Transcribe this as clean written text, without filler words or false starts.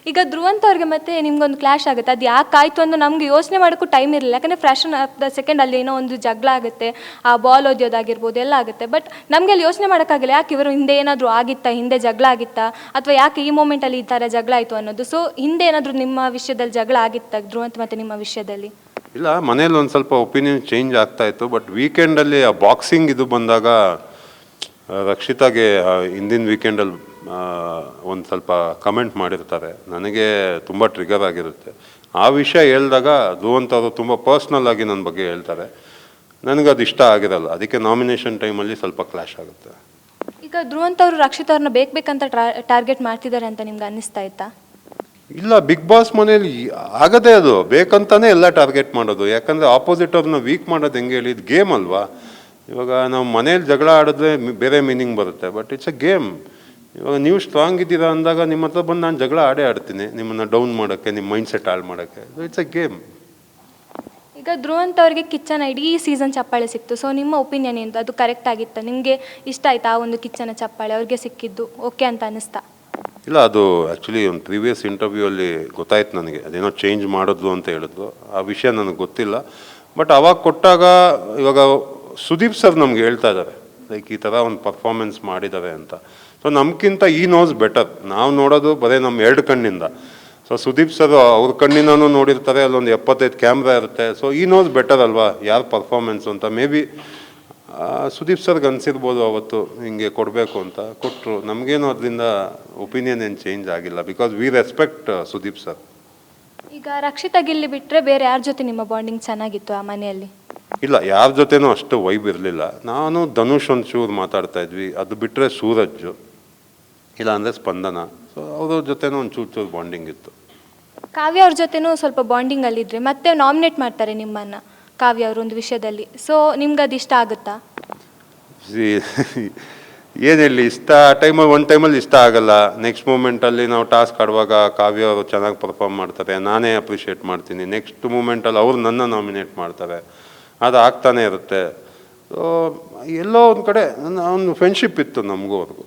ಈಗ ಧ್ರುವಂತ್ ಅವ್ರಿಗೆ ಮತ್ತೆ ನಿಮ್ಗೊಂದು ಕ್ಲಾಶ್ ಆಗುತ್ತೆ, ಅದು ಯಾಕೆ ಆಯಿತು ಅಂತ ನಮ್ಗೆ ಯೋಚನೆ ಮಾಡೋಕ್ಕೂ ಟೈಮ್ ಇರಲಿಲ್ಲ. ಯಾಕಂದರೆ ಫ್ರ್ಯಾಕ್ಷನ್ ಆಫ್ ದ ಸೆಕೆಂಡ್ ಅಲ್ಲಿ ಏನೋ ಒಂದು ಜಗಳ ಆಗುತ್ತೆ, ಆ ಬಾಲ್ ಓದಿಯೋದಾಗಿರ್ಬೋದು ಎಲ್ಲ ಆಗುತ್ತೆ. ಬಟ್ ನಮಗೆ ಅಲ್ಲಿ ಯೋಚನೆ ಮಾಡೋಕ್ಕಾಗಲ್ಲ, ಯಾಕೆ ಇವರು ಹಿಂದೆ ಏನಾದರೂ ಆಗಿತ್ತಾ, ಹಿಂದೆ ಜಗಳ ಆಗಿತ್ತಾ, ಅಥವಾ ಯಾಕೆ ಈ ಮೂಮೆಂಟಲ್ಲಿ ಈ ಥರ ಜಗಳ ಆಯಿತು ಅನ್ನೋದು. ಸೊ ಹಿಂದೆ ಏನಾದರೂ ನಿಮ್ಮ ವಿಷಯದಲ್ಲಿ ಜಗಳ ಆಗಿತ್ತಾ ಧ್ರುವಂತ್ ಮತ್ತು ನಿಮ್ಮ ವಿಷಯದಲ್ಲಿ? ಇಲ್ಲ, ಮನೇಲಿ ಒಂದು ಸ್ವಲ್ಪ ಒಪಿನಿಯನ್ ಚೇಂಜ್ ಆಗ್ತಾ ಇತ್ತು. ಬಟ್ ವೀಕೆಂಡಲ್ಲಿ ಆ ಬಾಕ್ಸಿಂಗ್ ಇದು ಬಂದಾಗ ರಕ್ಷಿತಾಗೆ ಹಿಂದಿನ ವೀಕೆಂಡಲ್ಲಿ ಒಂದು ಸ್ವಲ್ಪ ಕಮೆಂಟ್ ಮಾಡಿರ್ತಾರೆ, ನನಗೆ ತುಂಬ ಟ್ರಿಗರ್ ಆಗಿರುತ್ತೆ. ಆ ವಿಷಯ ಹೇಳಿದಾಗ ಧ್ರುವಂತ್ ಅವರು ತುಂಬ ಪರ್ಸ್ನಲ್ ಆಗಿ ನನ್ನ ಬಗ್ಗೆ ಹೇಳ್ತಾರೆ, ನನಗದು ಇಷ್ಟ ಆಗಿರಲ್ಲ. ಅದಕ್ಕೆ ನಾಮಿನೇಷನ್ ಟೈಮಲ್ಲಿ ಸ್ವಲ್ಪ ಕ್ಲಾಶ್ ಆಗುತ್ತೆ. ಈಗ ಧ್ರುವಂತ್ ಅವರು ರಕ್ಷಿತ್ ಅವ್ರನ್ನ ಬೇಕಂತ ಟಾರ್ಗೆಟ್ ಮಾಡ್ತಿದ್ದಾರೆ ಅಂತ ನಿಮ್ಗೆ ಅನ್ನಿಸ್ತಾ ಇತ್ತಾ? ಇಲ್ಲ, ಬಿಗ್ ಬಾಸ್ ಮನೇಲಿ ಆಗದೆ ಅದು ಬೇಕಂತಾನೆ ಎಲ್ಲ ಟಾರ್ಗೆಟ್ ಮಾಡೋದು. ಯಾಕಂದರೆ ಆಪೋಸಿಟ್ ಅವ್ರನ್ನ ವೀಕ್ ಮಾಡೋದು ಹೆಂಗೆ ಹೇಳಿ, ಇದು ಗೇಮ್ ಅಲ್ವಾ. ಇವಾಗ ನಾವು ಮನೇಲಿ ಜಗಳ ಆಡಿದ್ರೆ ಬೇರೆ ಮೀನಿಂಗ್ ಬರುತ್ತೆ, ಬಟ್ ಇಟ್ಸ್ ಅ ಗೇಮ್. ಇವಾಗ ನೀವು ಸ್ಟ್ರಾಂಗ್ ಇದ್ದೀರಾ ಅಂದಾಗ ನಿಮ್ಮ ಹತ್ರ ಬಂದು ನಾನು ಜಗಳ ಆಡ್ತೀನಿ, ನಿಮ್ಮನ್ನು ಡೌನ್ ಮಾಡೋಕ್ಕೆ, ನಿಮ್ಮ ಮೈಂಡ್ ಸೆಟ್ ಹಾಳು ಮಾಡೋಕ್ಕೆ. It's a game. ಈಗ ಧ್ರುವಂತ್ ಅವ್ರಿಗೆ ಕಿಚ್ಚನ ಇಡೀ ಸೀಸನ್ ಚಪ್ಪಾಳೆ ಸಿಕ್ತು. ಸೊ ನಿಮ್ಮ ಒಪಿನಿಯನ್ ಏನು, ಅದು ಕರೆಕ್ಟ್ ಆಗಿತ್ತಾ? ನಿಮಗೆ ಇಷ್ಟ ಆಯ್ತಾ ಆ ಒಂದು ಕಿಚ್ಚನ ಚಪ್ಪಾಳೆ ಅವ್ರಿಗೆ ಸಿಕ್ಕಿದ್ದು ಓಕೆ ಅಂತ ಅನ್ನಿಸ್ತಾ? ಇಲ್ಲ, ಅದು ಆ್ಯಕ್ಚುಲಿ ಒಂದು ಪ್ರೀವಿಯಸ್ ಇಂಟರ್ವ್ಯೂ ಅಲ್ಲಿ ಗೊತ್ತಾಯ್ತು ನನಗೆ, ಅದೇನೋ ಚೇಂಜ್ ಮಾಡಿದ್ಲು ಅಂತ ಹೇಳಿದ್ರು. ಆ ವಿಷಯ ನನಗೆ ಗೊತ್ತಿಲ್ಲ. ಬಟ್ ಅವಾಗ ಕೊಟ್ಟಾಗ ಇವಾಗ ಸುದೀಪ್ ಸರ್ ನಮ್ಗೆ ಹೇಳ್ತಾ ಇದ್ದಾರೆ, ಲೈಕ್ ಈ ಥರ ಒಂದು ಪರ್ಫಾರ್ಮೆನ್ಸ್ ಮಾಡಿದ್ದಾರೆ ಅಂತ. ಸೊ ನಮ್ಗಿಂತ ಈ ನೋಸ್ ಬೆಟರ್. ನಾವು ನೋಡೋದು ಬರೀ ನಮ್ಮ 2 ಕಣ್ಣಿಂದ. ಸೊ ಸುದೀಪ್ ಸರ್ ಅವ್ರ ಕಣ್ಣಿನೂ ನೋಡಿರ್ತಾರೆ, ಅಲ್ಲೊಂದು 75 ಕ್ಯಾಮ್ರಾ ಇರುತ್ತೆ. ಸೊ ಈ ನೋಸ್ ಬೆಟರ್ ಅಲ್ವಾ ಯಾರು ಪರ್ಫಾರ್ಮೆನ್ಸು ಅಂತ. ಮೇ ಬಿ ಸುದೀಪ್ ಸರ್ಗೆ ಅನಿಸಿರ್ಬೋದು ಅವತ್ತು ಹಿಂಗೆ ಕೊಡಬೇಕು ಅಂತ, ಕೊಟ್ಟರು. ನಮಗೇನು ಅದರಿಂದ ಒಪಿನಿಯನ್ ಏನು ಚೇಂಜ್ ಆಗಿಲ್ಲ, because we respect Sudeep sir. ಈಗ ರಕ್ಷಿತಾ ಗಿಲ್ಲಿ ಬಿಟ್ಟರೆ ಬೇರೆ ಯಾರ ಜೊತೆ ನಿಮ್ಮ ಬಾಂಡಿಂಗ್ ಚೆನ್ನಾಗಿತ್ತು ಆ ಮನೆಯಲ್ಲಿ? ಇಲ್ಲ, ಯಾರ ಜೊತೆನೂ ಅಷ್ಟು ವೈಬ್ ಇರಲಿಲ್ಲ. ನಾನು ಧನುಷ್ ಒಂದು ಚೂರು ಮಾತಾಡ್ತಾ ಇದ್ವಿ, ಅದು ಬಿಟ್ಟರೆ ಸೂರಜ್, ಇಲ್ಲ ಅಂದರೆ ಸ್ಪಂದನ. ಸೊ ಅವ್ರ ಜೊತೆನೂ ಒಂದು ಚೂರು ಬಾಂಡಿಂಗ್ ಇತ್ತು. ಕಾವ್ಯ ಅವ್ರ ಜೊತೆನೂ ಸ್ವಲ್ಪ ಬಾಂಡಿಂಗಲ್ಲಿದ್ದರೆ ಮತ್ತೆ ನಾಮಿನೇಟ್ ಮಾಡ್ತಾರೆ ನಿಮ್ಮನ್ನು ಕಾವ್ಯ ಅವರೊಂದು ವಿಷಯದಲ್ಲಿ. ಸೊ ನಿಮ್ಗೆ ಅದು ಇಷ್ಟ ಆಗುತ್ತಾ? ಏನಿಲ್ಲ, ಇಷ್ಟ ಒಂದು ಟೈಮಲ್ಲಿ ಇಷ್ಟ ಆಗಲ್ಲ. ನೆಕ್ಸ್ಟ್ ಮೂಮೆಂಟಲ್ಲಿ ನಾವು ಟಾಸ್ಕ್ ಆಡುವಾಗ ಕಾವ್ಯ ಅವರು ಚೆನ್ನಾಗಿ ಪರ್ಫಾರ್ಮ್ ಮಾಡ್ತಾರೆ, ನಾನೇ ಅಪ್ರಿಷಿಯೇಟ್ ಮಾಡ್ತೀನಿ. ನೆಕ್ಸ್ಟ್ ಮೂಮೆಂಟಲ್ಲಿ ಅವ್ರು ನನ್ನ ನಾಮಿನೇಟ್ ಮಾಡ್ತಾರೆ, ಅದು ಆಗ್ತಾನೆ ಇರುತ್ತೆ. ಸೊ ಎಲ್ಲೋ ಒಂದು ಕಡೆ ಒಂದು ಫ್ರೆಂಡ್ಶಿಪ್ ಇತ್ತು ನಮಗೂ ಅವ್ರಿಗೂ.